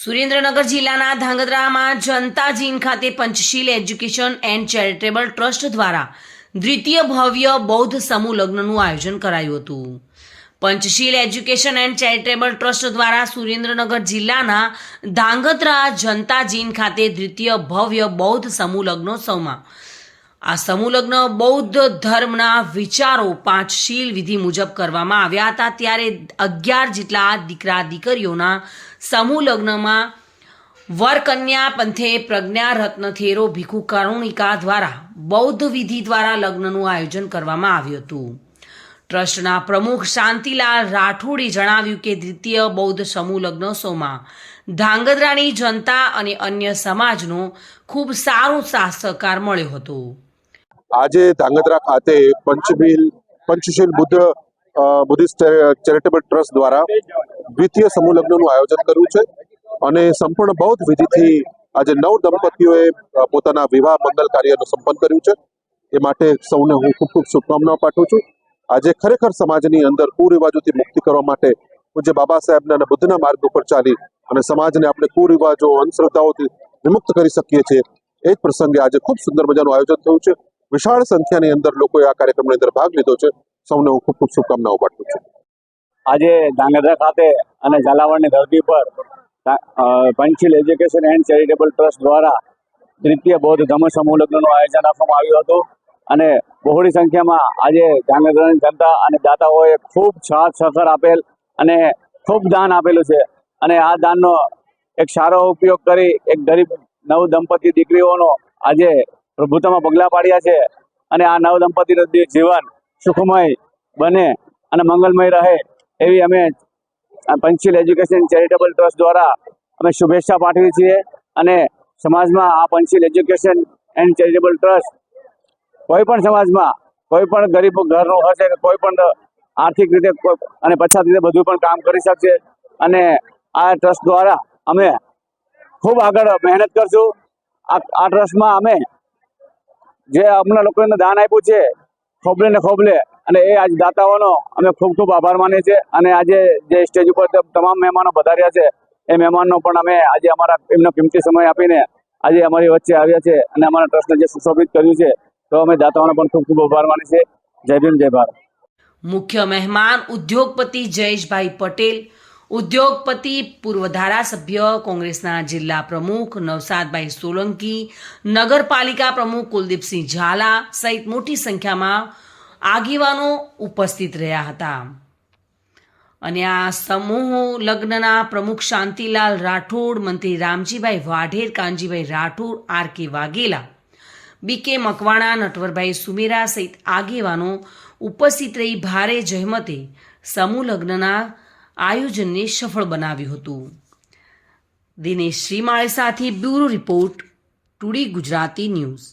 સુરેન્દ્રનગર જિલ્લાના ધાંગધ્રામાં જનતા જીન ખાતે પંચશીલ education and charitable trust દ્વારા દ્વિતીય ભવ્ય બૌદ્ધ સમૂહ લગ્નનું આયોજન કરાયું હતું. પંચશીલ એજ્યુકેશન એન્ડ ચેરિટેબલ ટ્રસ્ટ દ્વારા સુરેન્દ્રનગર જિલ્લાના ધાંગધ્રા જનતા જીન ખાતે દ્વિતીય ભવ્ય બૌદ્ધ સમૂહ લગ્નોત્સવમાં આ સમૂહ લગ્ન બૌદ્ધ ધર્મના વિચારો પાંચશીલ વિધિ મુજબ કરવામાં આવ્યા હતા. ત્યારે 11 જેટલા દીકરા દીકરીઓના સમૂહ લગ્નમાં વરકન્યા પંથે પ્રજ્ઞા રત્ન થેરો ભીખુ કરુણિકા દ્વારા બૌદ્ધ વિધિ દ્વારા લગ્નનું આયોજન કરવામાં આવ્યું હતું. ટ્રસ્ટના પ્રમુખ શાંતિલાલ રાઠોડે જણાવ્યું કે દ્વિતીય બૌદ્ધ સમૂહ લગ્નોત્સવમાં ધાંગધ્રાની જનતા અને અન્ય સમાજનો ખૂબ સારો સાથ સહકાર મળ્યો હતો. આજે ધાંગધ્રા ખાતે પંચશીલ બુદ્ધિસ્ટ ચેરિટેબલ ટ્રસ્ટ દ્વારા દ્વિતીય સમૂહ લગ્નનું આયોજન કર્યું છે અને સંપૂર્ણ બૌદ્ધ વિધિથી આજે 9 દંપતીઓએ પોતાના વિવાહ મંગલ કાર્યનું સંપન્ન કર્યું છે. એ માટે સૌને હું ખૂબ ખૂબ શુભકામનાઓ પાઠવું છું. આજે ખરેખર સમાજની અંદર કુરિવાજોથી મુક્તિ કરવા માટે પૂજ્ય બાબા સાહેબના અને બુદ્ધના માર્ગ ઉપર ચાલી અને સમાજને આપણે કુરિવાજો અંધશ્રદ્ધાઓથી વિમુક્ત કરી શકીએ છીએ. એ જ પ્રસંગે આજે ખૂબ સુંદર મજાનું આયોજન થયું છે. વિશાળ સંખ્યાની અંદર લોકોએ આ કાર્યક્રમની અંદર ભાગ લીધો છે. સૌને હું ખૂબ ખૂબ શુભકામનાઓ પાઠવું છું. આજે ધાંગધ્રા ખાતે અને ઝાલાવાડની ધરતી પર પંચશીલ એજ્યુકેશન એન્ડ ચેરિટેબલ ટ્રસ્ટ દ્વારા દ્વિતીય બૌદ્ધ ધમ્મ સમૂહ લગ્નનું આયોજન રાખવામાં આવ્યું હતું અને બહોળી સંખ્યામાં આજે ધાંગધ્રાની જનતા અને દાતાઓએ ખૂબ સાથ સહકાર આપેલ અને ખૂબ દાન આપેલું છે અને આ દાનનો એક સારો ઉપયોગ કરી એક ગરીબ નવ દંપતી દીકરીઓનો આજે પ્રભુતામાં પગલાં પાડ્યા છે અને આ નવ દંપતીનું જીવન સુખમય બને અને મંગલમય રહે એવી અમે પંચશીલ એજ્યુકેશન ચેરિટેબલ ટ્રસ્ટ દ્વારા અમે શુભેચ્છા પાઠવીએ છીએ અને સમાજમાં આ પંચશીલ એજ્યુકેશન એન્ડ ચેરિટેબલ ટ્રસ્ટ કોઈ પણ સમાજમાં કોઈ પણ ગરીબ ઘરનું હશે કે કોઈ પણ આર્થિક રીતે અને પછાત રીતે બધું પણ કામ કરી શકશે અને આ ટ્રસ્ટ દ્વારા અમે ખૂબ આગળ મહેનત કરશું. આ ટ્રસ્ટમાં અમે જે અમના લોકોને દાન આપ્યું છે ખોબલે ને ખોબલે અને એ આજ દાતાઓનો અમે ખૂબ ખૂબ આભાર માનીએ છીએ અને આજે જે સ્ટેજ ઉપર તમામ મહેમાનો પધાર્યા છે એ મહેમાનનો પણ અમે આજે અમારા એમનો કિંમતી સમય આપીને આજે અમારી વચ્ચે આવ્યા છે અને અમારા ટ્રસ્ટને જે સુશોભિત કર્યું છે તો અમે દાતાઓનો પણ ખૂબ ખૂબ આભાર માનીએ છીએ. જય ભીમ જય ભારત. મુખ્ય મહેમાન ઉદ્યોગપતિ જયેશભાઈ પટેલ, ઉદ્યોગપતિ પૂર્વ ધારાસભ્ય કોંગ્રેસના જિલ્લા પ્રમુખ નવસાદભાઈ સોલંકી, નગરપાલિકા પ્રમુખ કુલદીપસિંહ ઝાલા સહિત મોટી સંખ્યામાં આગેવાનો ઉપસ્થિત રહ્યા હતા. અને આ સમૂહ લગ્નના પ્રમુખ શાંતિલાલ રાઠોડ, મંત્રી રામજીભાઈ વાઢેર, કાનજીભાઈ રાઠોડ, આર.કે. વાઘેલા, બી.કે. મકવાણા, નટવરભાઈ સુમેરા સહિત આગેવાનો ઉપસ્થિત રહી ભારે જહેમતે સમૂહ લગ્નના આયોજનને સફળ બનાવ્યું હતું. દિનેશ શ્રીમાળે સાથે bureau report, today Gujarati news.